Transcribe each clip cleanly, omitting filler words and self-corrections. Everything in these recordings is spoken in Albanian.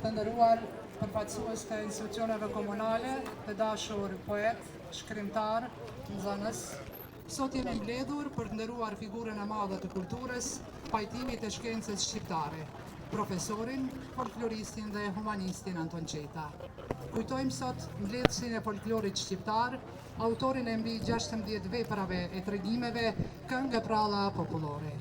Të nderuar përfaqësues të institucioneve komunale, të dashur poet, shkrimtar, nxënës, sot jemi mbledhur për të nderuar figurën e madhe të kulturës, pajtimit e shkencës shqiptare, profesorin, folkloristin dhe humanistin Anton Qeta. Kujtojmë sot mbledhësin e folklorit shqiptar, autorin e mbi 16 veprave e tregimeve Këngë pralla popullore.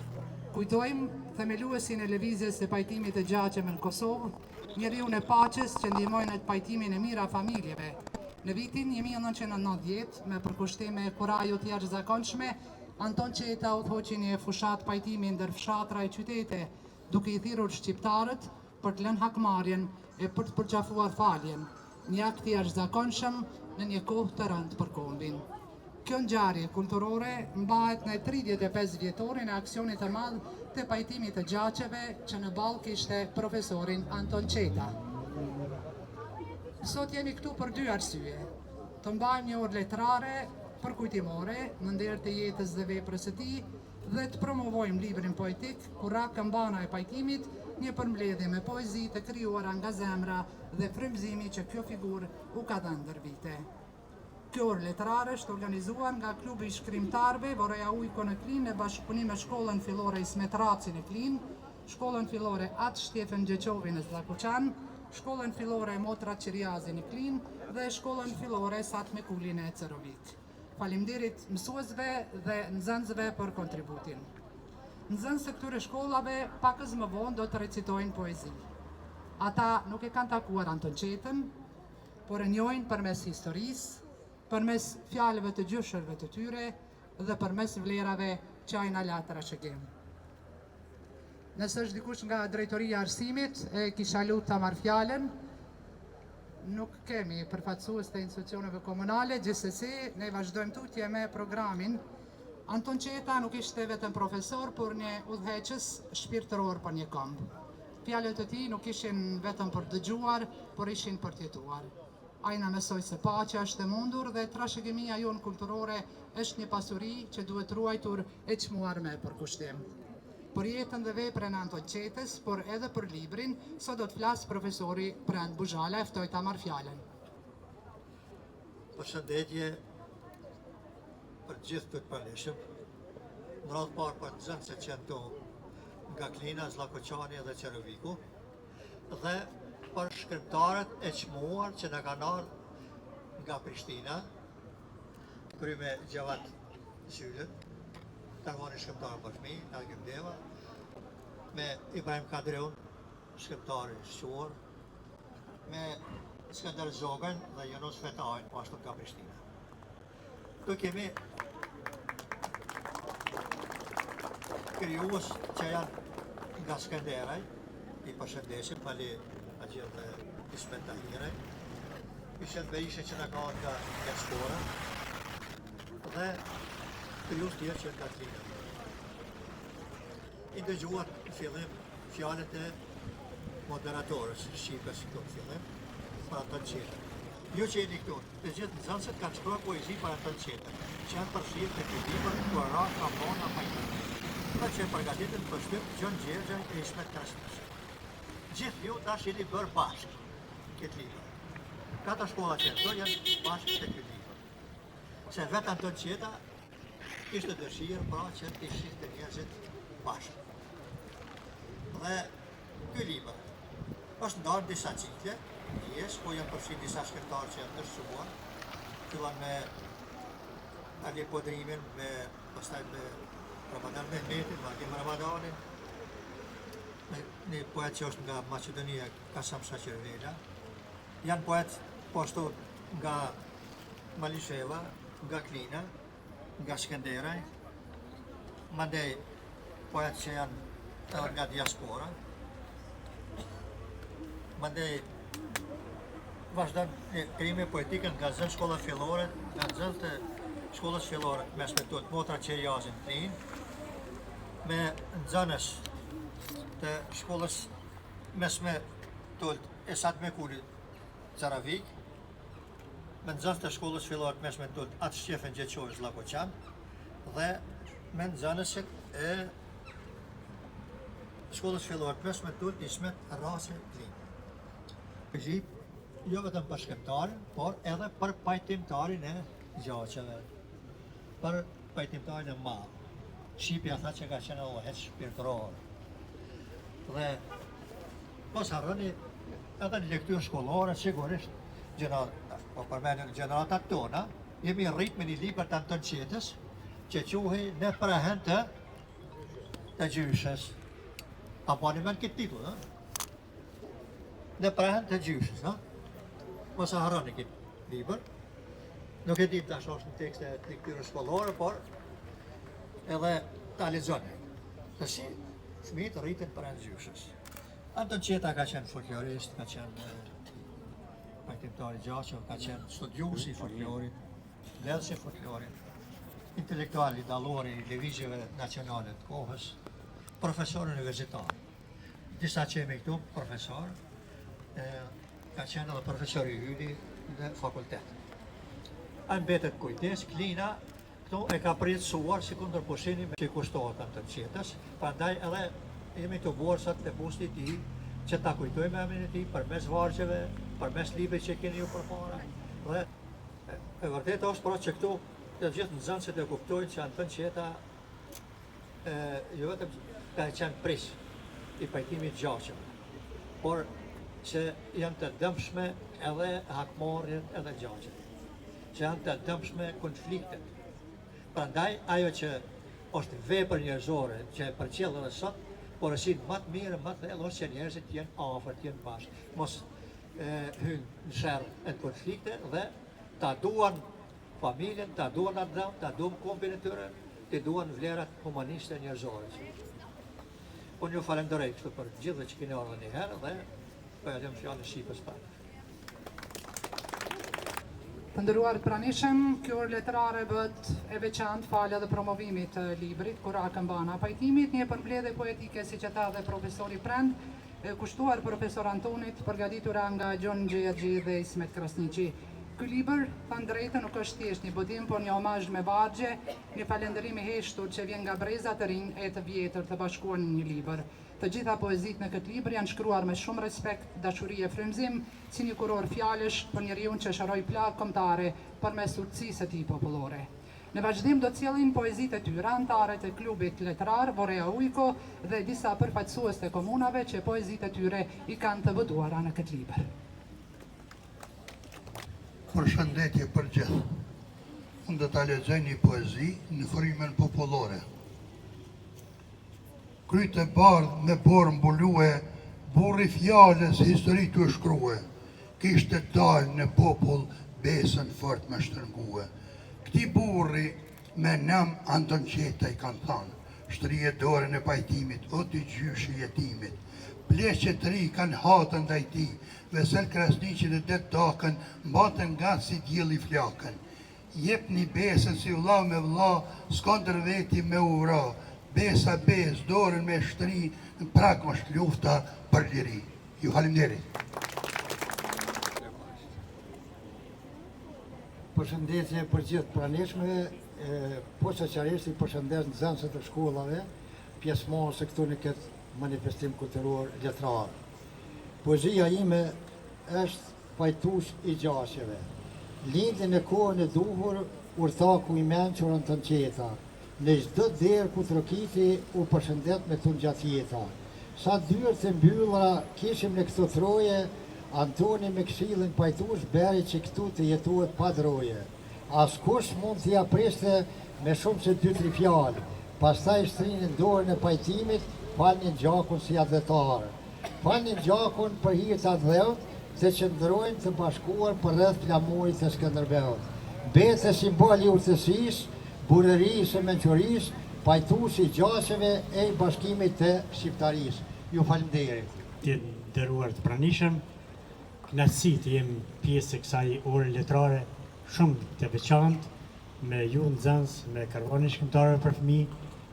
Kujtojmë themeluesin e lëvizjes së pajtimit të gjaqeve në Kosovë, njeriun e paqes që ndihmoi në pajtimin e mira familjeve. Në vitin 1990, me përkushtime kurajo të jashtëzakonshme, Anton Qeta udhëhoqi një fushat pajtimi ndër fshatra e qytete, duke i thirrur shqiptarët për të lënë hakmarrjen e për të përqafuar faljen, një akt i jashtëzakonshëm në një kohë të rëndë për kombin. Kjo ngjarje kulturore mbahet në 35 vjetorin e aksionit të madh të pajtimit të gjaqeve që në ball kishte profesorin Anton Qeta. Sot jemi këtu për dy arsye. Të mbajmë një orë letrare përkujtimore në nder të jetës dhe veprës së tij dhe të promovojmë librin poetik Kurra Këmbana e pajtimit, një përmbledhje me poezi të krijuara nga zemra dhe frymëzimi që kjo figurë u ka dhënë ndër vite. Kjo orë letrare është organizuar nga klubi i shkrimtarëve Voreja Ujko në Klinë në bashkëpunim me shkollën fillore Ismet Raci në Klinë, shkollën fillore At Shtefën Gjeqovi në Zllakuqan, shkollën fillore Motra Qiriazi në Klinë dhe shkollën fillore Sat Mekulin e Cerovit. Faleminderit mësuesve dhe nxënësve për kontributin. Nxënësit e këtyre shkollave pakës më vonë do të recitojnë poezi. Ata nuk e kanë takuar Anton Qetën, por e njohin përmes historisë, përmes fjalëve të gjyshërve të tyre dhe përmes vlerave që ai na la trashëgim. Nëse është dikush nga drejtoria e arsimit, e kisha lutur ta marr fjalën. Nuk kemi përfaqësues të institucioneve komunale, gjithsesi ne vazhdojmë tutje me programin. Anton Qeta nuk ishte vetëm profesor, por një udhëheqës shpirtëror për një këmbë. Fjalët e tij nuk ishin vetëm për dëgjuar, por ishin për të jetuar. Ai na mësoi se paqja është e mundur dhe trashëgimia jonë kulturore është një pasuri që duhet ruajtur e çmuar me përkushtim. Për jetën dhe veprën e Anton Qetës, por edhe për librin, sot do të flas profesori Prand Buzhala, e ftoj ta marr fjalën. Përshëndetje për gjithë të pranishëm. Në radhë parë për nxënësit që janë nga Klina, Zllakuqani dhe Qeroviku, dhe për shkrimtarët e çmuar që na kanë ardhur nga Prishtina, kryme Gjavat Zyllën, tërmoni shkrimtarë bashmi, nga Gjymdeva, me Ibrahim Kadreun, shkrimtarë shquar, me Skënder Zogën dhe Jonos Fetajn, ashtu nga Prishtina. Tu kemi krijues që janë nga Skënderaj, i përshëndesim, pali Agjer dhe Ismet Tahiraj, ishen Berishe që nga ka nga diaspora, dhe krijues tjerë që nga Klina. I dëgjuat në fillim fjalët e moderatorës shqipës këtu në fillim, për Anton Qeta. Jo që jeni këtu, të gjithë nxënësit kanë shkruar poezi për Anton Qeta, që janë përfshirë në ky libër Kurra Këmbana e pajtimit, dhe që e përgatitur për shtyp Gjon Gjergjaj e Ismet Krasniqi. Gjithë ju tash jeni bërë bashkë këtë libër. Kata shkolla që janë bashkë të këtë libër. Se vetë Anton Qeta ishte dëshirë pra që të shihte njerëzit bashkë. Dhe ky libër është ndarë disa cikle, po janë përfshirë disa shkrimtarë që janë ndërshëruar, fillan me Ali Podrimin, pastaj me Ramadan Mehmetin, Vadim Ramadanin, një poet që është nga Macedonia, Kasam Shaqervela, janë poet poshtu nga Malisheva, nga Klina, nga Skënderaj, mandej poet që janë nga diaspora, mandej vazhdojnë krimi poetikën nga zënë shkolla fillore, nga zënë të shkollës fillore mes me tot Motra Qiriazi në Klinë, me nxënës të shkollës mesme tult Esat Mekuli Cerovik, me nxënës të shkollës fillore mesme tult At Shtefën Gjeqovi Zllakuqan, dhe me nxënësit e shkollës fillore mesme tult Ismet Raci Klinë. Poezi, jo vetëm për shkriptarin, por edhe për pajtimtarin e gjaqeve, për pajtimtarin e madh. Shqipja tha që ka qenë edhe shpirtëror. Dhe mos harroni edhe në lektyrë shkollore, sigurisht, po përmendën gjeneratat tona, jemi rrit me një libër të Anton Qetës, që quhej Në prehen të gjyshës. A po një men këtë titull, ha? Në prehen të gjyshës, ha? Mos e harroni këtë libër. Nuk e dim tash është në tekste të lektyrë shkollore, por edhe ta lexoni. Tash fëmijët rriten pranë gjyshës. Anton Qeta ka qenë folklorist, ka qenë pajtimtar i gjaqeve, ka qenë studiues i folklorit, lexës i folklorit, intelektual i dallor i lëvizjeve nacionale të kohës, profesor universitar. Disa që jemi këtu, profesor, ka qenë edhe profesor i hyri në fakultet. A mbetet kujdes, klina, këtu e ka përjetësuar si kundër pushimi që i kushtohet Anton Qetës, prandaj edhe jemi të borsat të busti i tij, që ta kujtojmë emrin e tij përmes vargjeve, përmes librave që keni ju përpara. Dhe e vërtetë është pra që këtu të gjithë nxënësit e kuptojnë që Anton Qeta jo vetëm ka qenë pris i pajtimit gjaqeve, por që janë të dëmshme edhe hakmarrjet edhe gjaqet, që janë të dëmshme konfliktet. Prandaj ajo që është vepër njerëzore që e përcjell edhe sot, porosin më të mirë, më të thellë është që njerëzit jenë afër, jenë bashkë, mos hynë në sherrë e konflikte dhe ta duan familjen, ta duan atë, ta duan kombin e tyre, të duan vlerat humaniste njerëzore. Unë ju falenderoj kështu për gjithë që keni ardhur një herë dhe po ja lëm fjalën shqipës pak. Të nderuar pranishëm, kjo orë letrare bëhet e veçantë falë dhe promovimit të librit Kura Këmbana pajtimit, një përmbledhje poetike si që tha dhe profesori Prend, kushtuar profesor Antonit, përgatitur nga Gjon Gjergji dhe Ismet Krasniqi. Ky libër, thënë drejtë, nuk është thjesht një botim, por një omazh me vargje, një falënderim i heshtur që vjen nga breza të rinj e të vjetër të bashkuar në një libër. Të gjitha poezitë në këtë libër janë shkruar me shumë respekt, dashuri e frymëzim, si një kuror fjalësh për njeriu që shëroi plagë kombëtare përmes urtësisë së tij popullore. Në vazhdim do të sjellim poezitë e tyre anëtarët e klubit letrar Vorea Ujko dhe disa përfaqësues të komunave që poezitë e tyre i kanë të vëduara në këtë libër. Përshëndetje për gjithë. Unë do ta lexoj një poezi në frymën popullore. Kryt e bardh me borë mbulue, burri fjales histori të shkrue, kishte dalë në popull besën fort me shtërngue. Këti burri me nam Anton Qeta i kanë thanë, shtrije dorën e pajtimit, o të gjyshi jetimit. Pleqe të ri kanë hatën dhe i ti, Vesel Krasniqi dhe det dakën, mbatën nga si djeli flakën. Jep një besën si vlla me vlla, s'kondër veti me ura, besa bes, dorën me shtri, në prak është lufta për liri. Ju faleminderit. Përshëndetje për gjithë pranishmëve, posaçërisht i përshëndes nxënësit të shkollave, pjesëmarrëse këtu në këtë manifestim kulturor letrar. Poezia ime është pajtues i gjaqeve. Lindi në kohën e duhur, urthaku i mençur Anton Qeta. Në çdo derë ku trokiti u përshëndet me të ngjatjeta. Sa dyrë të mbyllura kishim në këto troje, Antoni me këshillin pajtues beri që këtu të jetohet pa droje. Askush mund t'i apriste me shumë se 2-3 fjalë. Pastaj shtrinin dorën e pajtimit, falnin gjakun si adhetar. Falnin gjakun për hir të adheut, të qëndrojnë të bashkuar për rreth flamurit të Skënderbeut. Bete simbol i urtësisë, burërisë e mençurisë, pajtuesi i gjaqeve e i bashkimit të shqiptarisë. Ju faleminderit. Të nderuar të pranishëm, kënaqësi të jem pjesë e kësaj ore letrare shumë të veçantë, me ju nxënës, me karavanën shkrimtarëve për fëmijë,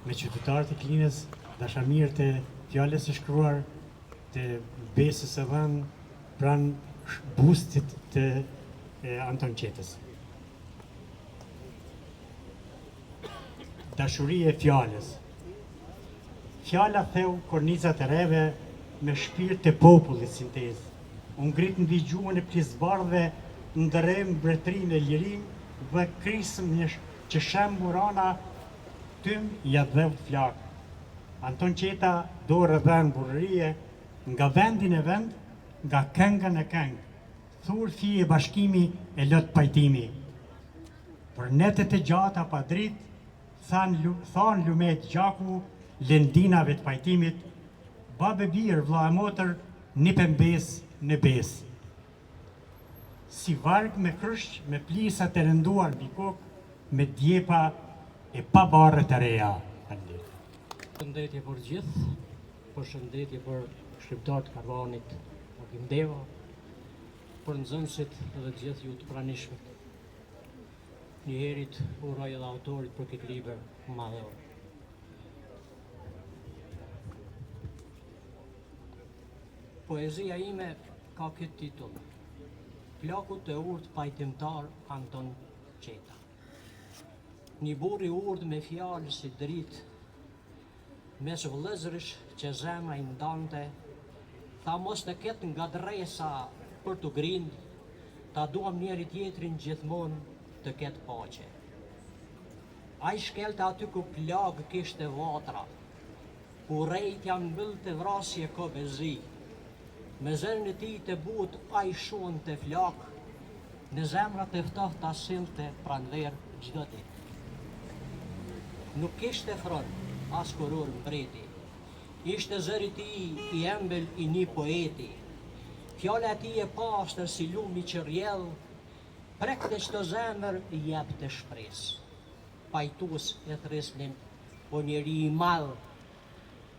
me qytetarët e klinës, dashamirë të fjalës së shkruar, të besës së dhënë pranë bustit të Anton Qetës. Dashuri e fjalës. Fjala theu kornizat e reve me shpirt të popullit sintezë. unë ngritë në vigjuën e plisbardhve, ndërëm mbretërinë e lirim, dhe krisëm një që shemë murana, tym ja dhe flakë. Anton Qeta dorë dhe në burërie, nga vendin e vend, nga këngën e këngë, thurë fije bashkimi e lëtë pajtimi. Për netet e gjata pa dritë, thanë lumet gjaku, lendinave të pajtimit, babe birë, vla e motër, një pembes në besë. Si vargë me kryshq, me plisat e rënduar mbi kokë, me djepa e pa barët e reja. Përshëndetje për gjithë, përshëndetje për shqiptarët Karvanit, për Gjimdeva, për nxënësit dhe gjithë ju të pranishmit. Njëherit uroj edhe autorit për këtë libër madhor. Poezia ime ka këtë titull: Plakut e urt pajtimtar Anton Qeta. Një burr i urt me fjalë si dritë, mes vëllezërish që zemra i ndante, tha mos të ketë nga dresa për të grind, ta duam njeri tjetrin gjithmonë të ketë paqe. Ai shkelte aty ku plagë kishte vatra, ku rejtja mbyll të vrasje ko bezi, me zërën e tij të but ai shon të flak, në zemrat e ftohta sillte pranver çdo ditë. Nuk kishte fron, as kuror mbreti, ishte zëri tij i embël i një poeti, fjala e tij e pastër si lumi që rjell, prekte çdo zemër i jepte shpresë. Pajtues e thresnin, po njeri i madh,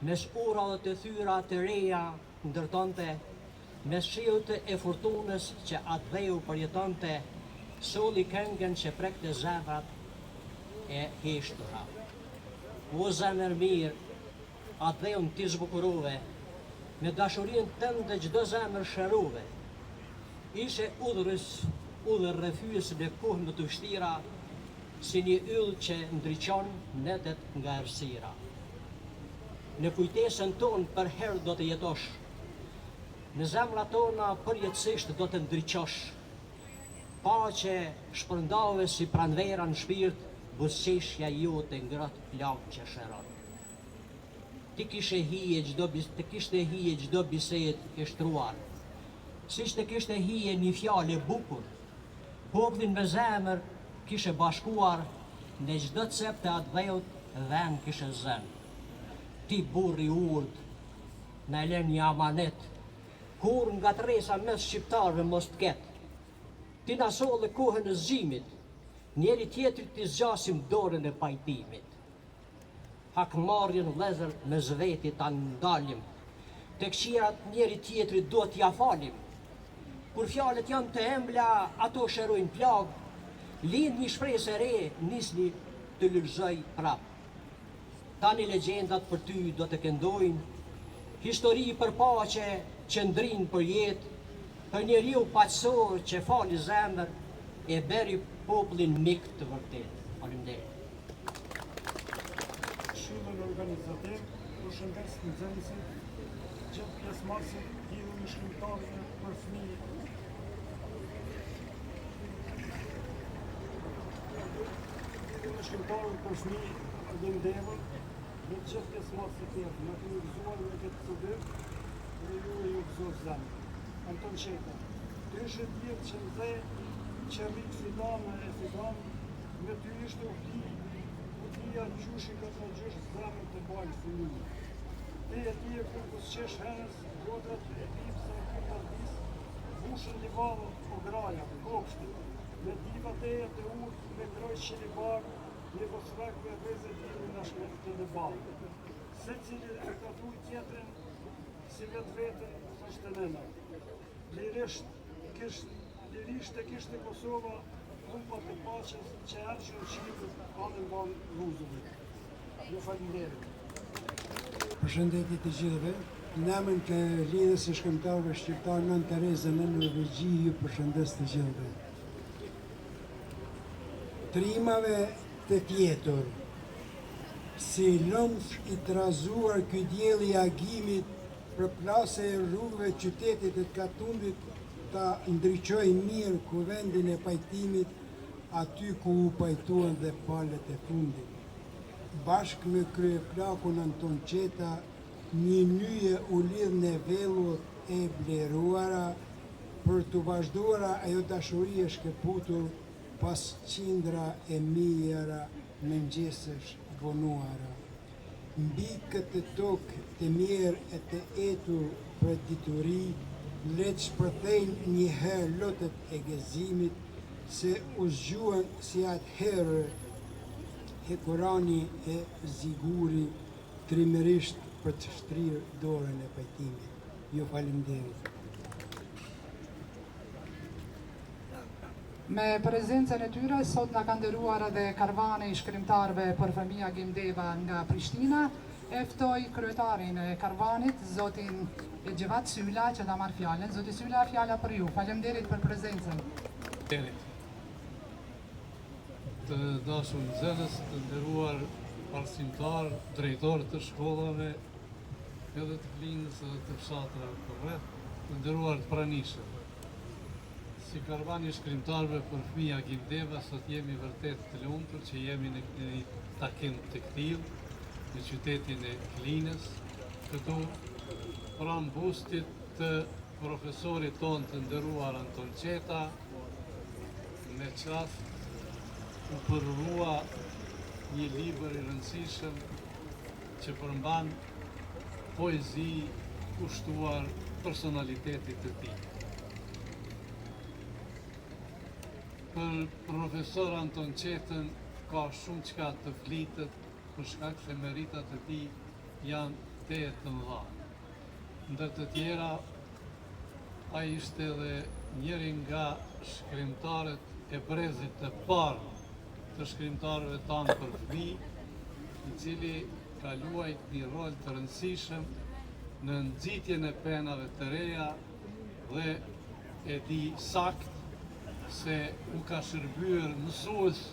mes ura dhe të thyra të reja ndërtonte, mes shiut e fortunës që atë dheu përjetonte, soli këngën që prekte zemrat e heshtura. O zemër mirë, atë dheun ti zbukurove, me dashurin tënde çdo zemër shërove. Ishe udhër rrefyes në kohë më të vështira, si një yll që ndriçon netet nga errësira. Në kujtesën tonë për herë do të jetosh, në zemrat tona përjetësisht do të ndriçosh. Paqe shpërndave si pranvera në shpirt, buzëqeshja jote ngrot plagë që shëron. Ti kishte hije çdo bisedë e shtruar, siç të kishte hije një fjalë e bukur, popullin me zemër kishe bashkuar, në çdo cep të atë dheut vend kishe zënë. Ti burri urt, na lën një amanet, kur nga tresa mes shqiptarëve mos të ketë. Ti na solle kohën e zgjimit, njeri tjetrit t'i zgjasim dorën e pajtimit. Hakmarrjen vëllezër me zveti ta ndalim, tek qirat njeri tjetrit do t'ja falim. Kur fjalët janë të embla, ato shërojnë plagë, lind një shpresë e re, nisni të lulëzoj prap. Tani legjendat për ty do të këndojnë, histori për paqe që ndrin për jetë, për njeriu paqësor që fali zemër, e beri popullin mik të vërtet. Faleminderit. Këshillin organizativ, përshëndes nxënësit, gjithë pjesëmarrësit, lidhur me shkrimtarëve për fëmijë. Shkrimtarët për fëmijë dhe ndevër, me gjithë pjesëmarrësit tjerë, na keni gëzuar me këtë studim dhe ju e ju gëzoj zemër. Anton Qeta, ty ishe djetë që ndhe, që rritë fidame e fidame, me ty ishte utia gjushi këtë në gjush zemër të bajnë fëmijë. Te e tje kur kësqesh henës, godrat e pipsa e këtë ardis, vushën livadët o graja, kopshti, me diva teja të urt, me krojtë qilibar, një vësvek me veze diri në shmetë të debalë. Se cili e ka thuj tjetrin, si vetë vetën, së të nëna. Lirisht e kishte Kosova, humpat e paqes që ershën Shqipët, anën banë Ruzëve. Ju faleminderit. Përshëndetje të gjithëve. Në emrin të lidhjes së shkrimtarëve shqiptar Nën Terezë në Norvegji, ju përshëndes të gjithëve. Trimave të tjetër, si lëmsh i trazuar ky diell i agimit, për plase e rrugëve qytetit e të Katundit ta ndriqoj mirë kuvendin e pajtimit aty ku u pajtuan dhe palët e fundit. Bashkë me kryeplakun Anton Qeta, një nyje u lidh në vellot e bleruara për të vazhduara ajo dashuri e shkëputur pas qindra e mijëra mëngjesesh vonuara. Mbi këtë tokë të mirë e të etur për dituri, le të shpërthejnë një herë lotët e gëzimit, se u zgjuan si atëherë Hekurani e Ziguri trimërisht për të shtrirë dorën e pajtimit. Ju faleminderit. Me prezencën e tyre, sot nga ka ndëruar edhe karvane i shkrimtarëve për fëmija Gjimdeva nga Prishtina. E ftoj kryetarin e karvanit, zotin Gjevat Sylla, që ta marrë fjallën. Zoti Sylla, fjalla për ju. Faleminderit për prezencën. Të dashur nxënës, të nderuar arsimtar, drejtor të shkollave, edhe të klinës edhe të fshatrave përreth, të nderuar të pranishëm. Si karvani shkrimtarëve për fëmija Gjimdeva, sot jemi vërtet të lumtur që jemi në një takim të këtill në qytetin e Klinës, këtu pranë bustit të profesorit ton të nderuar Anton Qeta, me qast u përrua një libër i rëndësishëm që përmban poezi kushtuar personalitetit të tij. Për profesor Anton Qetën ka shumë çka të flitet për shkak se meritat e tij janë të mëdha. Ndër të tjera, ai ishte edhe njëri nga shkrimtarët e brezit të parë të shkrimtarëve tanë për fëmijë, i cili ka luajt një rol të rëndësishëm në nxitjen e penave të reja dhe e di sakt se u ka shërbyer mësues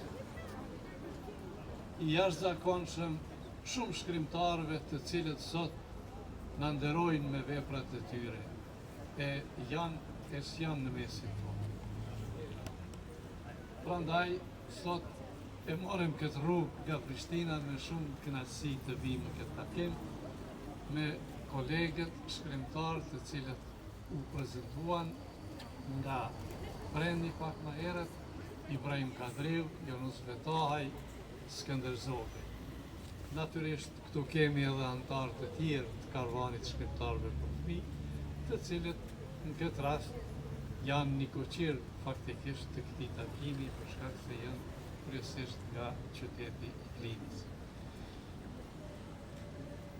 i jashtëzakonshëm shumë shkrimtarëve të cilët sot na nderojnë me veprat e tyre e janë në mesin tonë. Prandaj sot e morëm këtë rrugë nga Prishtina me shumë kënaqësi të vimë këtë takim me kolegët shkrimtarë të cilët u prezentuan nga Prendi pak më herët, Ibrahim Kadriu, Jonus Vetahaj, Skënder Zobi. Natyrisht këtu kemi edhe antarë të tjerë të karvanit shkrimtarëve për fëmijë, të cilët në këtë rast janë një koqirë faktikisht të këtij takimi për shkak se janë kryesisht nga qyteti i Klinës.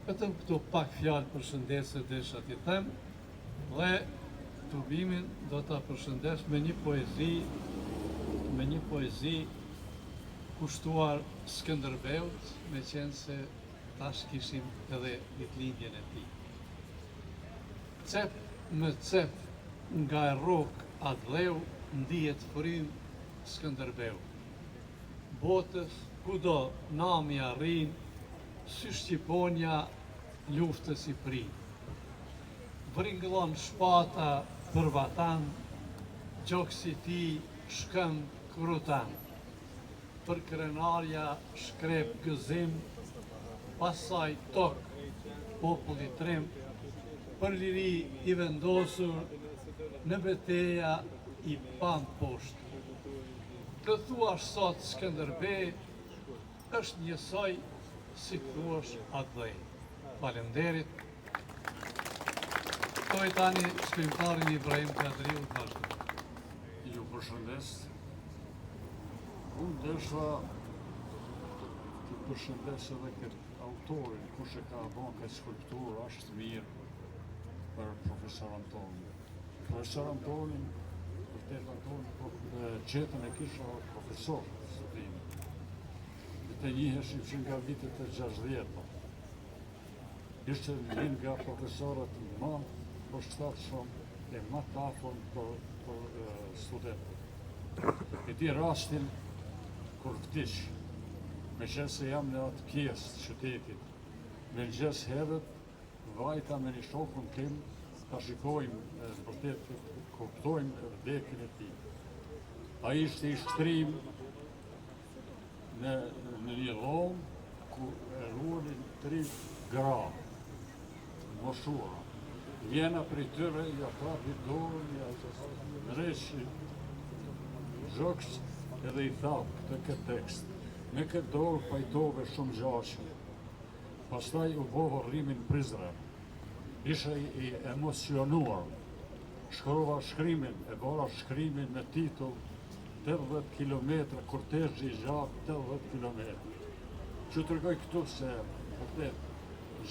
Vetëm këtu pak fjalë përshëndese desha t'i them dhe tubimin do ta përshëndes me një poezi kushtuar Skënderbeut, me qenë se tash kishim edhe ditëlindjen e tij. Cep me cep nga e rrok adhleu ndihet frym Skënderbeu. Botës kudo nami arrin, sy Shqiponja luftës i prin. Vringëllon shpata për vatan, gjoksi ti shkëm krutan. Për krenarja shkrep gëzim, pasaj tok populli trim, për liri i vendosur në beteja i pan poshtë. Të thuash sot Skënderbej, është njësoj si thuash Adhlej. Faleminderit. Ftoj tani shkrimtarin Ibrahim Kadriu të vazhdo. Ju përshëndes. Unë desha të përshëndes edhe këtë autorin, kush e ka bën këtë skulpturë, është mirë për profesor Antonin. Profesor Antonin, vërtet Antonin, Qetën e kisha profesor të studimin. Të njiheshim që nga vitet e 60-ta. Ishte një nga profesorët më përshtatshëm e më të afërm për studentët. E di rastin kur vdiq, me qenë se jam në atë pjesë të qytetit, me mëngjes hedhet, vajta me një shokun tim, ta shikojmë, vërtet kuptojmë vdekjen e tij. Ai ishte i shtrim në një dhomë ku e ruanin 3 gra, moshura. Njena prej tyre ja kapi dorën, ja rreshi zhoks edhe i tha këtë tekst. Me këtë dorë pajtove shumë gjashme. Pastaj u bova rrimin Prizren. Isha i emocionuar. Shkrova shkrimin, e bora shkrimin me titull 80 km, kortezhi i gjatë 80 km. Që të rëgoj këtu se, vërtet,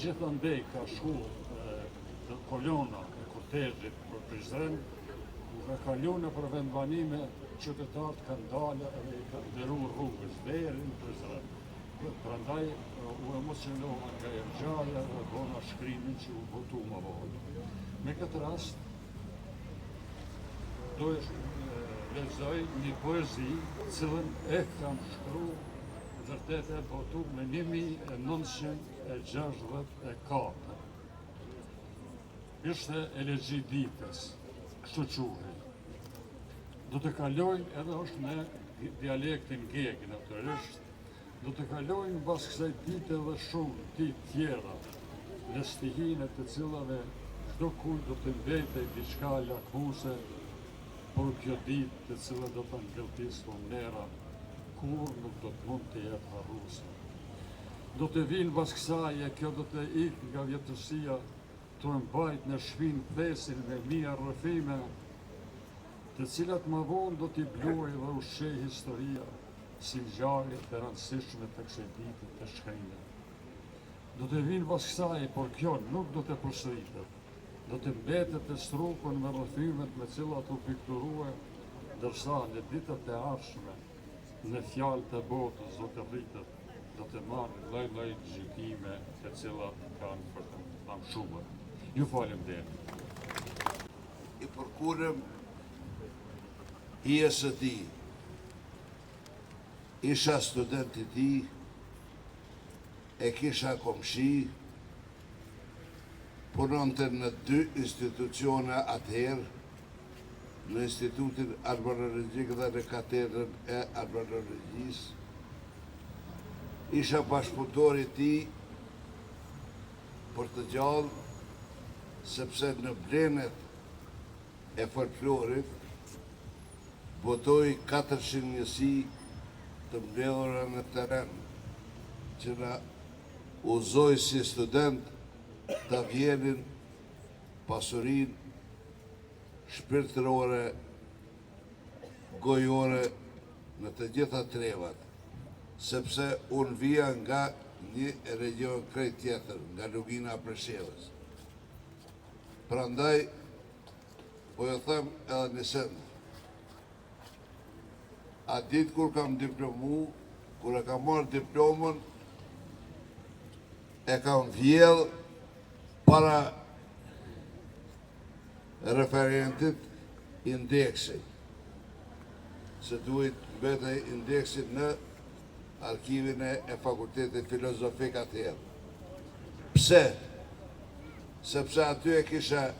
gjithandej ka shku kolona e kortezhit për Prizren, ka kalu në për vendbanime, qytetarët kanë dalë edhe i kanë ndëru rrugës deri në Prizren. Prandaj u emocionova nga e gjarja dhe bona shkrimin që u botu më vonë. Me këtë rast, do e lexoj një poezi cilën e kam shkru vërtet e botu me 1964. Ishte elegji ditës, kështu quhej. Do të kalojnë edhe është në dialektin geg, natyrisht, do të kalojnë bas kësaj dite dhe shumë ditë tjera, në stihinë të cilave çdo kujt do të mbetej diçka lakmuse, por kjo ditë të cilën do të ngëlltisë nera, kur nuk do të mund të jetë harruese. Do të vinë bas kësaj e kjo do të ikë nga vjetësia, të mbajt në shpinë thesin me mia rrëfime, të cilat më vonë do t'i bluaj dhe ushqej historia, si ngjarje të rëndësishme të kësaj dite të shkrimit. Do të vinë pas kësaj, por kjo nuk do të përsëritet. Do të mbetet të strupën me rrëfimet me cilat u pikturue, ndërsa në ditët e ardhshme, në fjalë të botës do të rritet, do të marrë lloj-lloj gjykime të cilat kanë për të amshuar. Ju faleminderit. I përkurëm hijes së tij. Isha student i tij, e kisha komshi, punonte në 2 institucione atëherë, në Institutin Arbanologjik dhe në katedrën e arbanologjisë. Isha bashkëpunëtor i tij për të gjallë, sepse në blenet e folklorit botoi 400 njësi të mbledhura në teren, që na uzoi si student të vjenin pasurin shpirtërore, gojore në të gjitha trevat, sepse unë vija nga një region krejt tjetër, nga Lugina Preshevës. Prandaj, po jo them edhe një send, a ditë kur kam diplomu, kur e kam marrë diplomën, e kam vjedh para referentit indeksin, se duhet mbetej indeksin në arkivin e Fakultetit Filozofik atëherë. Pse? Sepse aty e kisha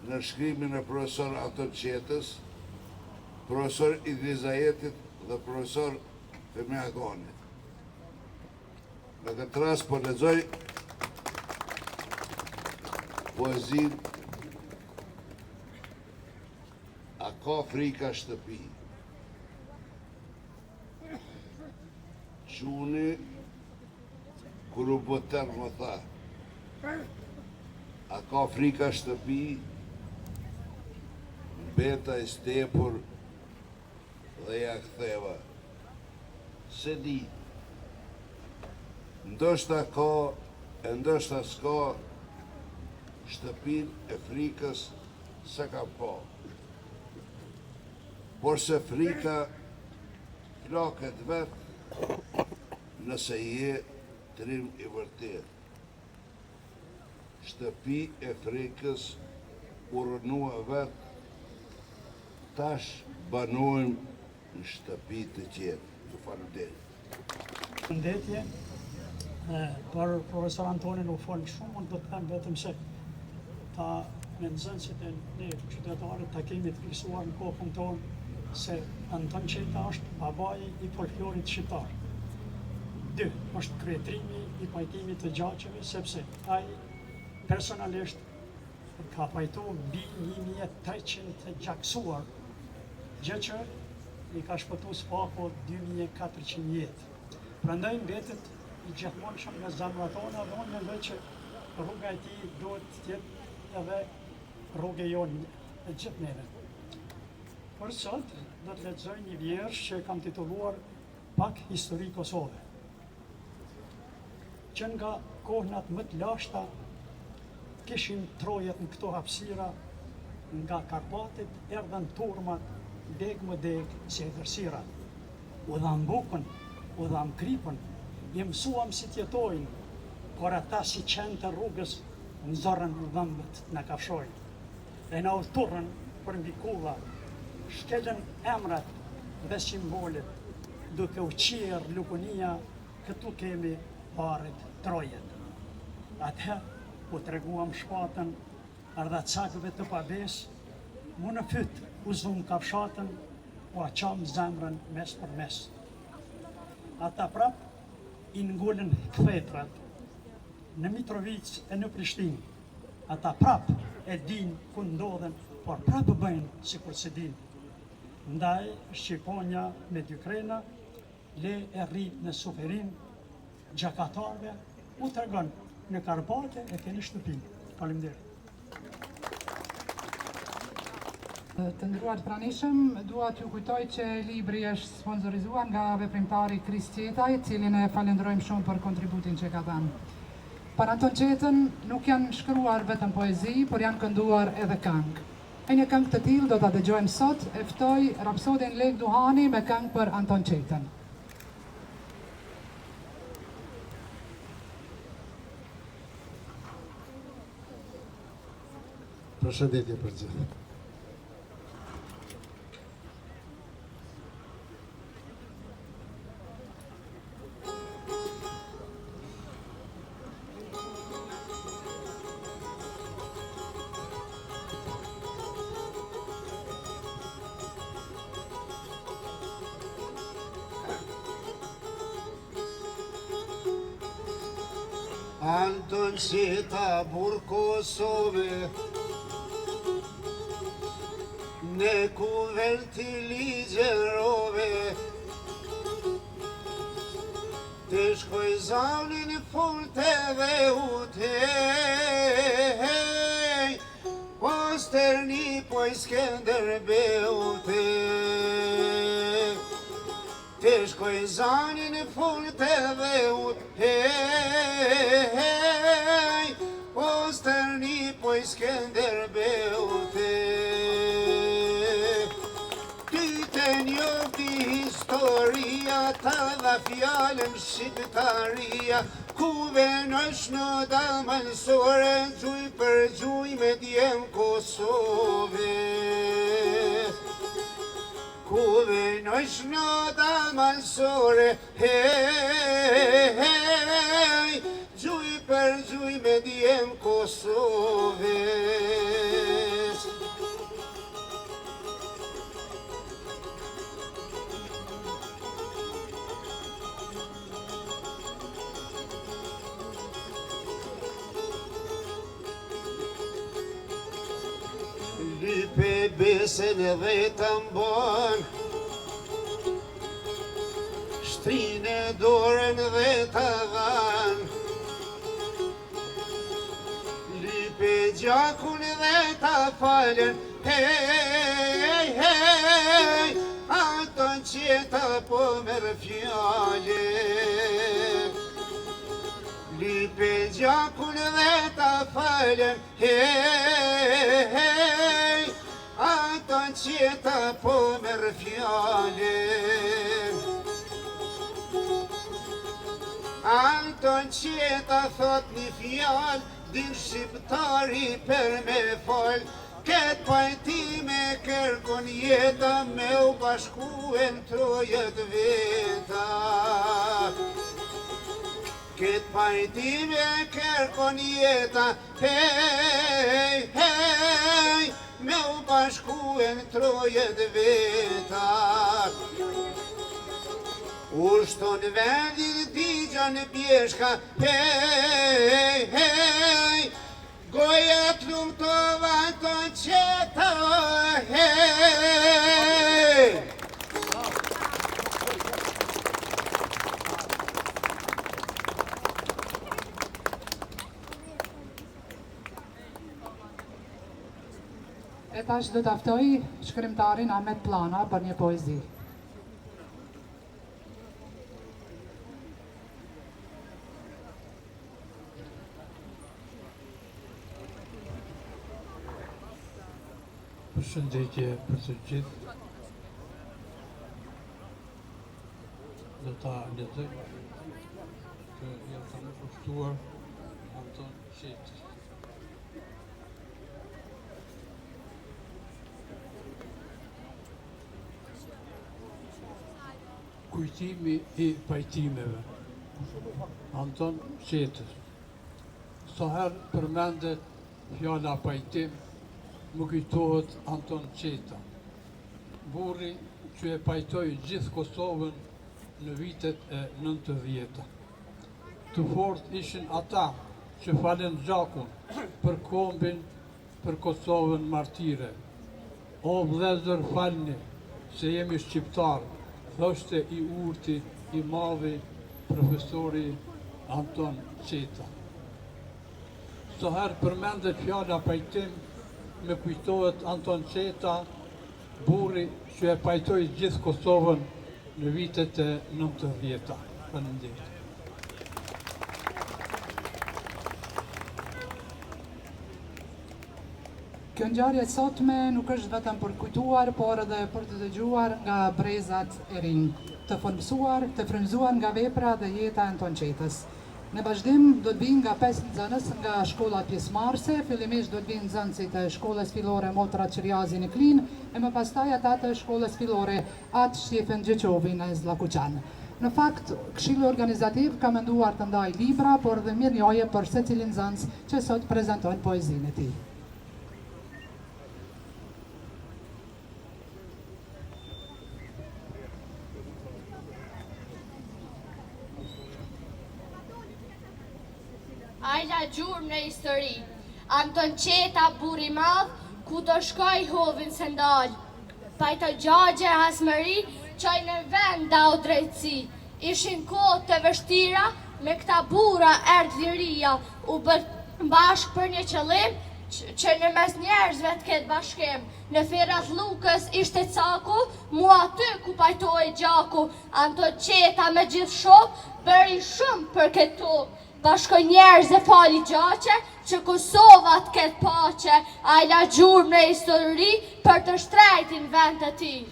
në shkrimin e profesor Anton Qetës, profesor Idrizajetit dhe profesor Femi Agonit. Në këtë rast po lexoj poezin A ka frika shtëpi. Quni kur u botër më tha, a ka frika shtëpi, beta i stepur dhe ja ktheva. Se di, ndoshta ka, e ndoshta s'ka, shtëpin e frikës se ka pa. Por se frika plaket vet nëse je trim i vërtet. Shtëpi e frikës urënua vet, tash banojmë në shtëpi të tjerë. Ju falenderoj. Përshëndetje, Për profesor Antonin u folë shumë, unë do të them vetëm se ta me nxënësit e ne qytetarët ta kemi të fiksuar në kokën tonë se Anton Qeta është babai i folklorit shqiptar. 2. Është kryetrimi i pajtimit të gjaqeve, sepse ai personalisht ka pajtu mbi 1300 të gjaksuar, gjë që i ka shpëtu spako 2400 jetë. Prandaj mbetet i gjithmonë nga zemrat tona dhe unë mendoj që rruga e tij duhet të jetë edhe rruga jonë e gjithë neve. Për sot do të lexoj një vjersh që kam titulluar Pak histori Kosove. Që nga kohënat më të lashta kishin trojet në këto hapësira, nga Karpatit erdhen turmat deg më deg si e vërsira. U dham bukën, u dham kripën, i mësuam si tjetojnë, por ata si qenë të rrugës në zorën në dhëmbët në kafshojnë. E na udhturën për mbi kulla, shkelën emrat dhe simbolet, duke u qirë lukunia, këtu kemi paret trojet. Atëherë u treguam shpatën, ardhacakëve të pabes, mu në fyt u zum kafshatën, u aqam zemrën mes për mes. Ata prap i ngullën ktheprat në Mitrovic e në Prishtinë. Ata prap e din ku ndodhen, por prap bëjnë si kur se din. Ndaj Shqiponja me dy krena, le e rrit në suferim, gjakatarve u tregon në Karpate e keni shtëpinë. Faleminderit. Të nderuar pranishëm, dua t'ju kujtoj që libri është sponsorizuar nga veprimtari Kris Qeta, i cilin e falenderojmë shumë për kontributin që ka dhënë. Për Anton Qetën nuk janë shkruar vetëm poezi, por janë kënduar edhe këngë. E një këngë të tillë do ta dëgjojmë sot, e ftoj rapsodin Lek Duhani me këngë për Anton Qetën. Përshëndetje për gjithë. Anton Qeta burr Kosove, në kuvert i ligjerove, të shkoj zaunin fulteve u tej, po sterni po i Skenderbeu tej. Të shkoj zaunin fulteve u tej, po sterni po i Skenderbeu tej. Njofti historia ta dha fjallën shqiptaria, ku venësh në dalmansore, gjuj për gjuj me djem Kosove. Ku venësh në dalmansore, hej, gjuj për gjuj me djem Kosove. Lype besen edhe të mbon, shtrine dorën dhe të dhan, lype gjakun dhe të falen, hej, hej, Anton Qeta po merë fjale. Lype gjakun dhe të falen, hej, hej, Anton Qeta po merë fjale. Anton Qeta thot një fjal, din shqiptari për me fol, këtë pajtime kërkon jeta me u bashkuen trojet veta. Këtë pajtime kërkon jeta, hej, hej, me u bashkuen trojet vetat. Ushton vendin digjon pjeshka, hej, hej, goja t'lumtova të qeta, hej. E tash do t'aftoj shkrimtarin Ahmet Plana për një poezi. Përshëndetje për të gjithë. Do ta lexoj që jam të më kushtuar Anton Qeta. Kujtimi I pajtimeve. Anton Qetës. Sa herë përmendet fjala pajtim, më kujtohet Anton Qeta, burri që e pajtoi gjithë Kosovën në vitet e 90-ta. Të fort ishin ata që falen gjakun për kombin, për Kosovën martire. O vëllezër, falni se jemi shqiptar, thoshte I urti I madhi profesori Anton Qeta. Sa herë përmendet fjala pajtim, me kujtohet Anton Qeta, burri që e pajtoi gjithë Kosovën në vitet e 90-ta. Faleminderit. Kjo ngjarje e sotme nuk është vetëm për kujtuar, por edhe për të dëgjuar nga brezat e rinj, të formësuar, të frymëzuar nga vepra dhe jeta e Anton Qetës. Në vazhdim do të vinë nga 5 nxënës nga shkolla pjesëmarrëse, fillimisht do të vinë nxënësit e shkollës fillore Motra Qiriazi në Klin, e më pastaj ata të shkollës fillore Atë Shqefen Gjeqovi në Zllakuqan. Në fakt, Këshilli Organizativ ka menduar të ndaj libra, por dhe mirënjohje për secilin nxënës që sot prezantojnë poezinë e tij. Ajla gjurmë në histori, Anton Qeta burri madh, ku do shkoj hovin se ndal. Pajto gjagje hasmëri, qoj në vend dau drejtësi. Ishin kohë të vështira, me këta bura erdh liria, u bërë bashk për një qëllim, që në mes njerëzve të ketë bashkim. Në firat Lukës ishte caku, mua aty ku pajtoj gjaku. Anton Qeta me gjithë shok, bëri shumë për këtë tokë. Bashkoj njerëz e fali gjaqe, që Kosova të ketë pache, ajla gjurmë në histori për të shtrejtin vend të tij.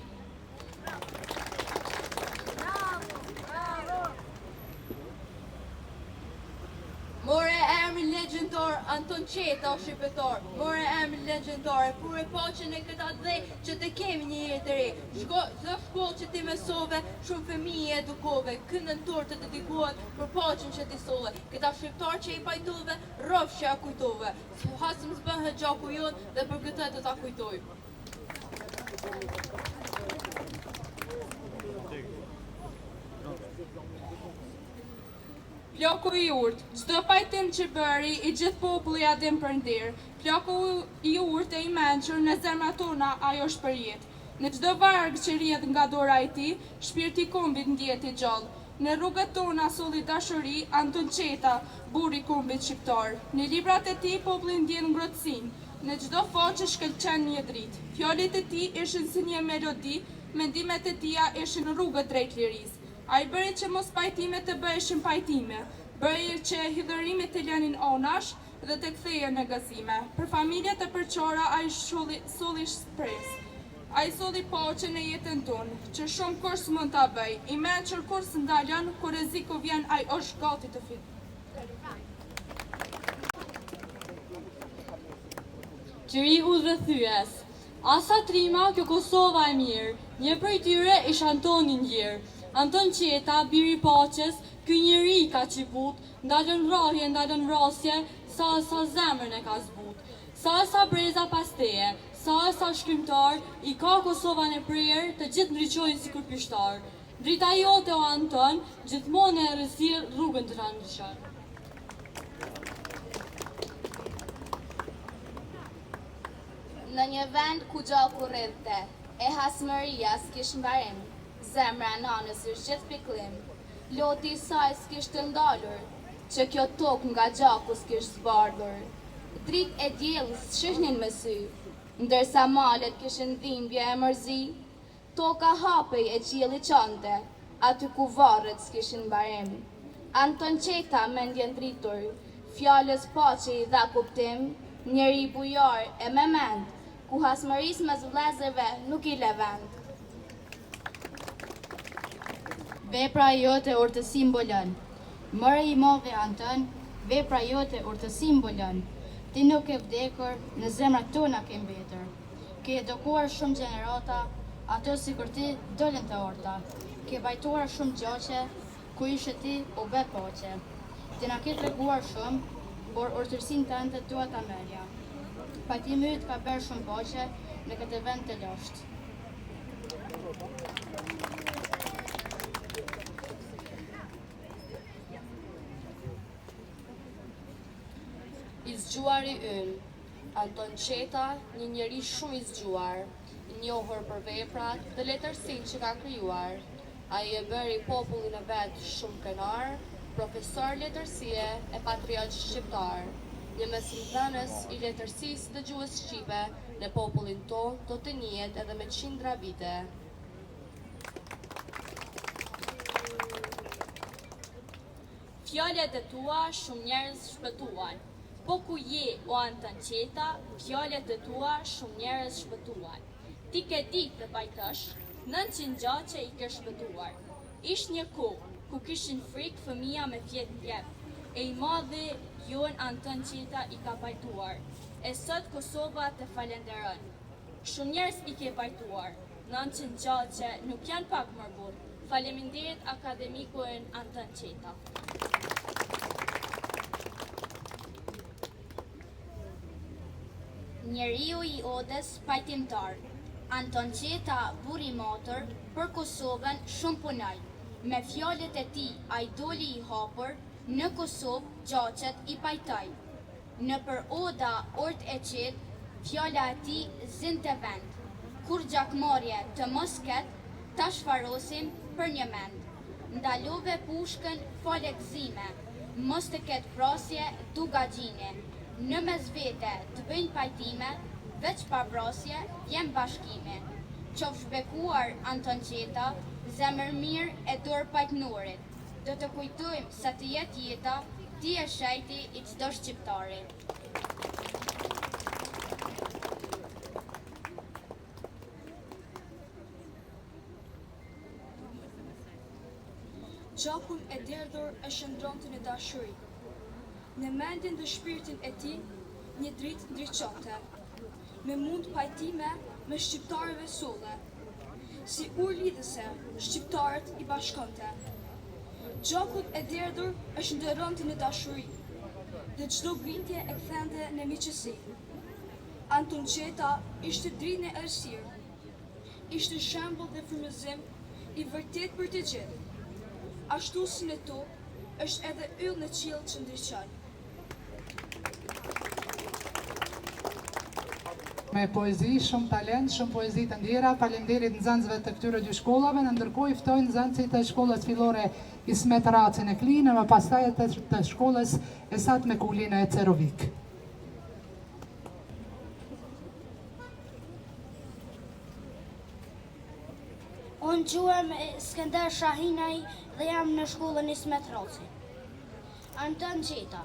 More emrin legjendar Anton Qeta o shqiptar, more emrin legjendare, kur e paqen e këta dhe që të kemi një jetë të re. Çdo shkollë që ti mësove, shumë fëmijë edukove, këndën torë të dedikohet për paqen që ti solle. Këta shqiptar që I pajtove, rrofsh që ja kujtove. Hasëm s'bëhet gjaku jonë dhe për këtë të ta kujtoj. Ploku I urt, çdo pajtim që bëri, I gjithë populli ja din për ndir. Ploku I urt e I mençur në zemrat tona ajo është për jetë. Në çdo varg që rrjedh nga dora e tij, shpirti I kombit ndjehet I gjallë. Në rrugët tona solli dashuri, Anton Qeta, burri I kombit shqiptar. Në librat e tij populli ndjen ngrohtësinë. Në çdo faqe shkëlqen një dritë. Fjalët e tij ishin si një melodi, mendimet e tija ishin rrugët drejt lirisë. A I bëri që mos pajtimet të bëheshin pajtime, bëri që hidhërimet të lënin onash dhe të kthejen në gëzime. Për familjet e përqora a I solli shpresë. A I solli paqe në jetën tonë, që shumë kur s'mund ta bëj. I mençur kur s'ndalën, kur rreziku vjen a I është gati të fit. Qëri udhëthyes. Asa trima kjo Kosova e mirë, një prej tyre ish Antoni Ngjirë. Anton Qeta, biri paqes, ky njeri ka qiput, ndalën rrahje, ndalën vrasje, sa zemrën e ka zbut. Sa breza pasteje, sa shkrimtar, i ka Kosova në prerë, të gjithë ndriqojnë si kur pishtar. Drita jote o Anton, gjithmonë e rësirë rrugën të rëndëshar. Në një vend ku gjaku rrëdhte, e hasmëria s'kish mbarim, zemra nanës është gjithë piklim, loti i saj s'kish të ndalur, që kjo tokë nga gjaku s'kish zbardhur. Drit e djelës shihnin me sy, ndërsa malet kishin dhimbje e mërzi, toka hapej e qielli qante, aty ku varret s'kishin mbarim. Anton Qeta mendjen dritur, fjalës paqe i dha kuptim, njeri bujar e me mend, ku hasmëris mes vëllezërve nuk i le vend. Vepra jote urtësi mbolon. Mëre i modhe Anton, vepra jote urtësi mbolon. Ti nuk e vdekur, në zemrat tona ke mbetur. Ke edukuar shumë gjenerata, ato si kur ti dolën të orta. Ke bajtuar shumë gjoqe, ku ishe ti u be poqe. Ti na ke treguar shumë, por urtërsin të ante tua ta merja. Pajtimi yt ka bërë shumë poqe në këtë vend të losht. I zgjuari ynë, Anton Qeta, një njeri shumë i zgjuar, i njohur për veprat dhe letërsinë që ka krijuar. Ai e bëri popullin e vet shumë krenar, profesor letërsie e patriot shqiptar, një mesimdhënës i letërsisë dhe gjuhës shqipe në popullin tonë do të njihet edhe me qindra vite. Fjallet e tua shumë njerëz shpëtuan. Po ku je, o Anton Qeta, fjallet e tua shumë njerëz shpëtuan. Ti ke ditë të pajtësh, 900 gjache i ke shpëtuar. Ish një kohë, ku kishin frikë fëmija me fjetë tjep, e i madhe jon Anton Qeta i ka pajtuar. E sot Kosova të falenderon. Shumë njerëz i ke pajtuar, 900 gjache nuk janë pak mërbur. Faleminderit akademikun Anton Qeta. Njeriu i odës pajtimtar. Anton Qeta, buri motor, për Kosovën shumë punoj. Me fjalët e tij ai doli i hapur, në Kosovë gjaqet i pajtoj. Në për oda ort e qet, fjala e tij zin të vend. Kur gjakmarrje të mos ket, ta shfarosim për një mend. Ndalove pushkën fale gëzime, mos të ket prasje du gagjine. Në mes vete të bëjnë pajtime, veç pa vrasje jem bashkime. Qofsh bekuar Anton Qeta, zemër mirë e dorë pajtënorit. Do të kujtojmë sa të jetë jeta, ti e shajti i çdo shqiptari. Gjakun e derdhur e shëndronte në dashuri. Në mendjen dhe shpirtin e tij, një dritë ndriçonte. Me mund pajtime me shqiptarëve solle. Si ur lidhëse, shqiptarët i bashkonte. Gjakut e derdhur e shëndronte në dashuri, dhe çdo grindje e kthente në miqësi. Anton Qeta ishte dritë e errësirë. Ishte shembull dhe frymëzim i vërtet për të gjithë. Ashtu si në tokë, është edhe yll në qiell që ndriçon. Me poezi, shumë talent, shumë poezi të ndjera, faleminderit nxënësve të këtyre dy shkollave, në ndërkohë i ftoj nxënësit e shkollës fillore Ismet Raci në Klinë, më pastaj të shkollës Esat Mekulin e Cerovik. Unë quhem Skender Shahinaj dhe jam në shkollën Ismet Raci. Anton Qeta.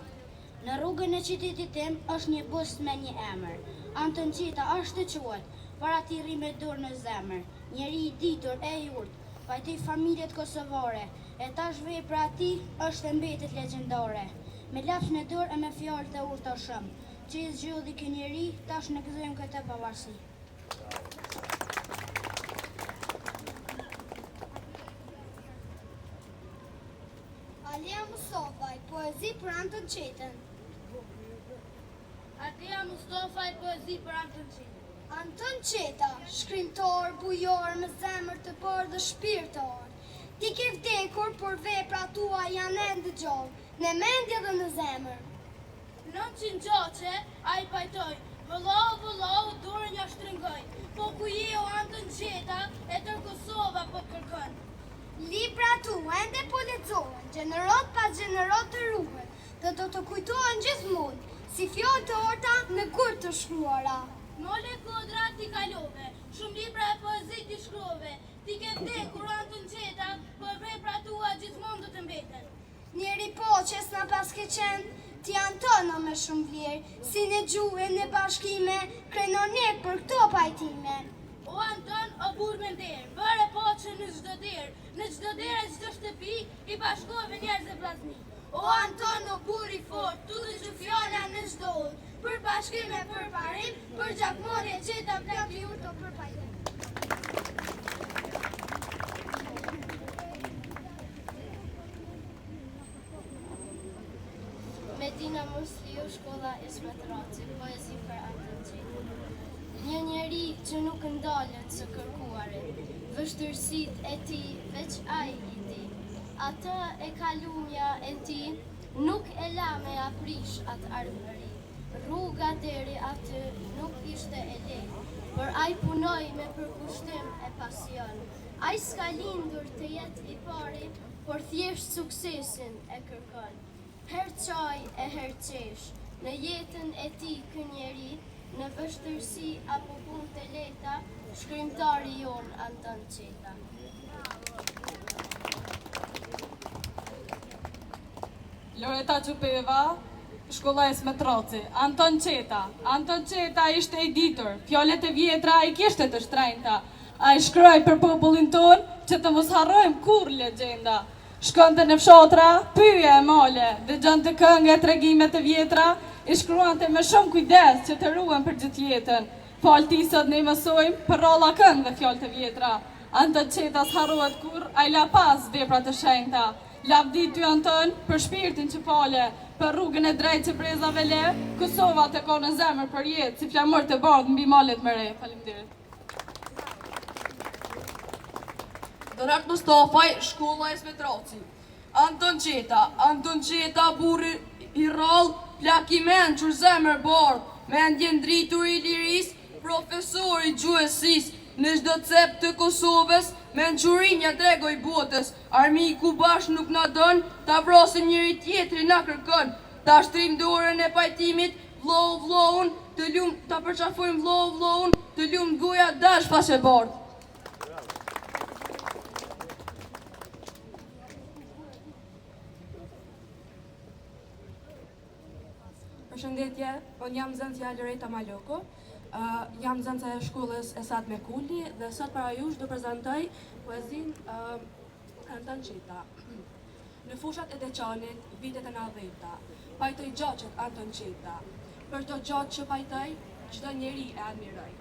Në rrugën e qytetit tim është një bust me një emër. Anton Qeta është të quajt, para ti rri me dorë në zemër. Njeri i ditur e jurt, pajtoi familjet kosovare, e tash vepra ati është e mbetet legjendare. Me lafsh në dorë e me fjalë të urta shumë, që i zgjodhi ky njeri, tash në gëzojmë këtë pavarësi. poezi për Anton Qetën. Atia Mustafaj, poezi për Anton Qeta. Anton Qeta, shkrimtar, bujor, me zemër të parë dhe shpirtar. Ti ke vdekur, por vepra tua janë ende gjallë, në mendje dhe në zemër. 900 gjache, a I pajtoj, vëllau, dorën ja shtrëngoj, po ku je o Anton Qeta, e tër Kosova po kërkën. Libra tua ende po lexohen, gjenerot pas gjenerot të ruhen, dhe do të kujtohen gjithmonë, si fjalë të orta në gurë të shkruara. Mole kodra ti kalove, shumë libra e poezi ti shkrove, ti ke vdekur Anton Qeta, por vepra tua gjithmonë do të mbeten. Njeri poqes na pas ke qenë, ti Antono me shumë vlerë, si në gjuhë në bashkime, krenon ne për këto pajtime. O Anton, o burr me nder, bëre poqe në çdo derë, në çdo derë e çdo shtëpi, I bashkove njerëz e vllazni. O Anton, o burr I fort, tu dhe që fjala në çdo orë, për bashkime, për parim, për gjakmorje, Qeta, plak I urto për pajtim. Medina Musliu, shkolla Ismet Raci, poezi për Anton Qetën. Një njeri që nuk ndalet së kërkuarit, vështirësit e ti veç ai I di. Atë e kalumja e ti nuk e la me aprish atë ardhëri. Rruga deri aty nuk ishte e lehtë, por ai punoi me përkushtim e pasion. Ai s'ka lindur të jetë I pari, por thjesht suksesin e kërkon. Her qaj e her qesh, në jetën e ti ky njeri, në vështirësi apo punë të lehta, shkrimtari jon Anton Qeta. Loreta Gjupeva, shkolla Ismet Raci. Anton Qeta. Anton Qeta ishte I ditur, fjallet e vjetra I kishte të shtrenjta. A I shkroj për popullin ton që të mos harrojmë kur legjenda. Shkonte në fshatra, pyje e male, dëgjonte këngë e tregimet e vjetra, I shkruante me shumë kujdes që të ruhen për gjithë jetën. Falti sot ne mësojmë për ralla këngë dhe fjalët e vjetra. Anton Qeta s'harrohet kur, a I la pas veprat e shenjta. Lavdi ty Anton për shpirtin që fale, për rrugën e drejtë që brezave le, Kosova të ka në zemër për jetë, si flamur të bardhë mbi malet më re. Faleminderit. Donat Mustafaj, shkolla Ismet Raci. Anton Qeta, burri I rall, plak I mençur zemër bardh, mendjen dritur I liris, profesor I gjuhësis, në çdo cep të Kosovës, mençurinja dregoj botës, armiku bash nuk na don, ta vrasim njëri tjetrin na kërkon, ta shtrim dorën e pajtimit, vlloun, të lum, ta përçafojmë vlloun, të lum goja dash pas e bardh. Përshëndetje, unë jam nxënësja Loreta Maloko, jam nxënëse e shkollës Esat Mekulli dhe sot para jush do prezantoj poezin Anton Qeta. Në fushat e Deçanit, vitet e 90-ta, pajtoj gjaçet Anton Qeta. Për to gjatë që pajtoj, çdo njeri e admiroj.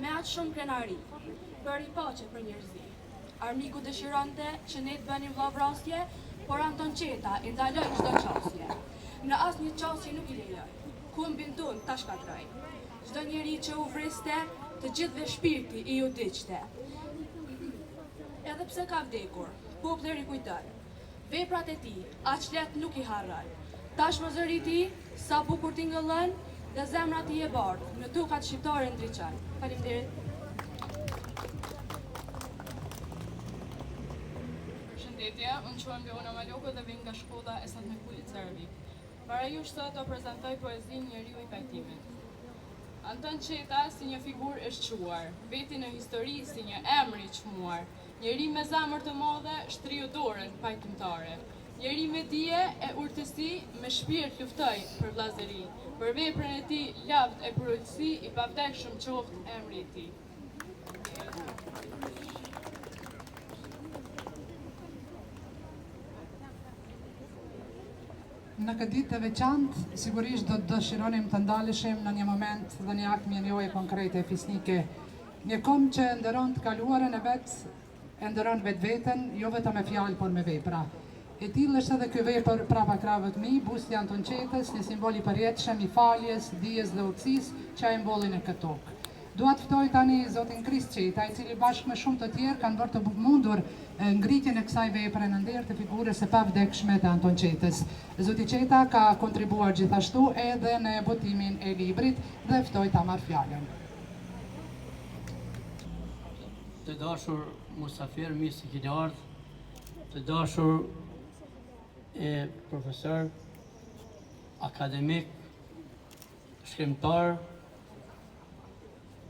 Me atë shumë krenari, për I paqe për njerëzi. Armiku dëshironte që ne të bënim vllavrasje, por Anton Qeta I ndaloi çdo qasje. Në asë një qasje nuk I lejoj, kumbin ton ta shkatroj. Çdo njeri që u vriste, të gjithve shpirti I u diqte. Edhe pse ka vdekur, populli I kujton. Veprat e tij, aq let nuk I harroj. Tashmë zëri I tij, sa bukur tingëllon, dhe zemra I e bardhë, në tokat shqiptare ndriçon. Faleminderit. Përshëndetje, unë quhem Leona Maloko dhe vjen nga shkolla Esat Mekulli Cervi. Para jush sot do prezantoj poezin Njeriu I pajtimit. Anton Qeta si një figur e shquar, veti në histori si një emër I çmuar, njeri me zemër të madhe, shtriu dorën pajtimtare. Njeri me dije e urtësi, me shpirt luftoi për vllazëri, për veprën e tij lavd e përulësi I pavdekshëm qoftë emri I tij. Në këtë ditë të veçantë, sigurisht do të dëshironim të ndaleshim në një moment dhe një akt mjenjoj konkrete fisnike. Një kom që ndëron të kaluarën e vetë, e ndëron vetë vetën, jo vetëm me fjalë, por me vepra. E tillë është edhe ky vepër prapa krahëve të mi, busti Anton Qetës, një simbol i përjetshëm i faljes, dijes dhe udhësisë që ai mbolli në këtë tokë. Dua të ftoj tani zotin Krist Qeta, i cili bashkë me shumë të tjerë kanë bërë të mundur ngritjen e kësaj vepre në nder të figurës së pavdekshme të Anton Qetës. Zoti Qeta ka kontribuar gjithashtu edhe në botimin e librit dhe ftoj ta marr fjalën. Të dashur musafir, mirë se keni ardhur. Të dashur profesor, akademik, shkrimtar,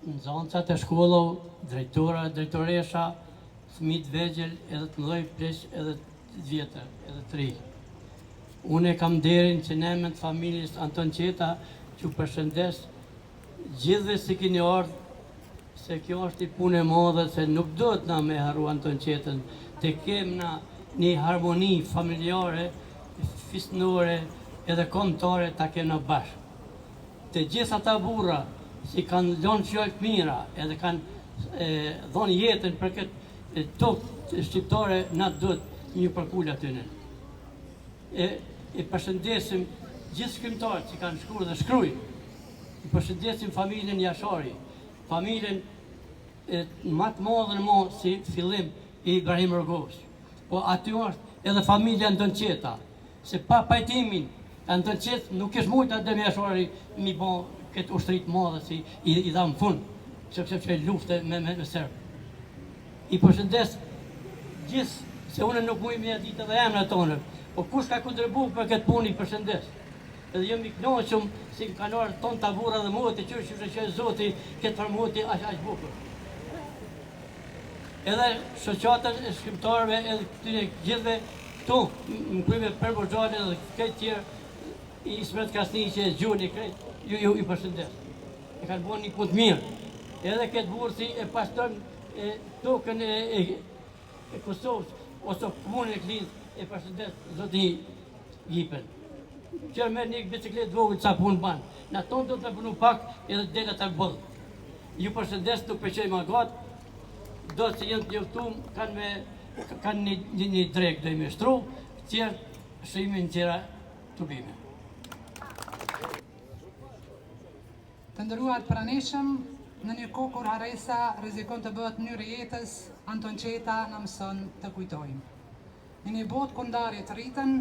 nxënësat e shkollës, drejtora, drejtoresha, fëmijë vegjël, edhe të mëdhej pleq, edhe të vjetër, edhe të ri. Unë kam nderin që në emër të familjes Anton Qeta që përshëndes gjithëve se keni ardhur, se kjo është i punë e madhe, se nuk duhet na me harru Anton Qetën, të kemë na një harmoni familjare, fisnore edhe kombëtare ta kemë bashkë. Të gjitha ata burra që kanë lënë fjallë të mira edhe kanë dhonë jetën për këtë tokë shqiptare, na duhet një përkull atyne. E përshëndesim gjithë shkrimtarët që kanë shkruar dhe shkruajnë. I përshëndesim familjen Jashari, familjen më të madhe në mos si fillim i Ibrahim Rogos. Po aty është edhe familja Anton Qeta, se pa pajtimin Anton Qeta nuk është mujtë atë me Jashari mi bon këtë ushtrit madhe si i dha në fund, sepse që lufte me Serbë. I përshëndes gjithë, se unë nuk mujë me ditë edhe emra tonë, po kush ka kontribu për këtë punë i përshëndes. Edhe jemi kënaqur si kaluar ton tabura dhe mua të qysh që Zoti këtë përmuti aq bukur. Edhe shoqatën e shkrimtarëve, edhe këtyre gjithëve këtu, në kryme për Borxhale dhe këtë tjerë, i Ismet Krasni që e gjuni këtë, ju i përshëndes. E kanë bërë një punë të mirë. Edhe këtë burë si e pastron tokën e Kosovës, ose komunën e Klinës, e përshëndes zoti Gipen. Qërë merë një bicikletë vogël sa punë banë. Në tonë do të punu pak edhe dele të bëllë. Ju përshëndes nuk përqej ma gatë, do të jenë të njëftum, kanë një drekë do i me shtru, tjerë shrimin tjera të bime. Të nderuar pranishëm, në një kohë kur haresa rrezikon të bëhet mënyrë e jetës, Anton Qeta na mëson të kujtojmë. Në një botë ku ndarjet rriten,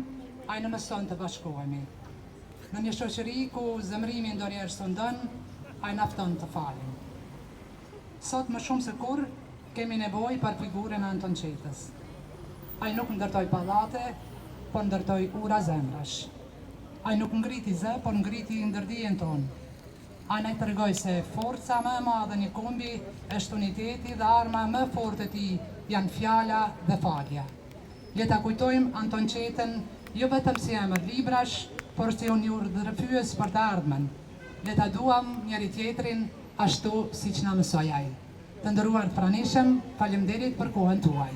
ai na mëson të bashkohemi. Në një shoqëri ku zemrimi ndonjëherë sundon, ai na fton të falim. Sot më shumë se kur kemi nevojë për figurën e Anton Qetës. Ai nuk ndërtoi pallate, por ndërtoi ura zemrash. Ai nuk ngriti zë, por ngriti ndërdijen tonë. Ai na tregoi se forca më e madhe një kombi është uniteti dhe arma më forte e tij janë fjala dhe falja. Le ta kujtojmë Anton Qetën jo vetëm si emër librash, por si një urdhërfyes për të ardhmen. Le ta duam njëri tjetrin ashtu siç na mësoi ai. Të nderuar pranishëm, faleminderit për kohën tuaj.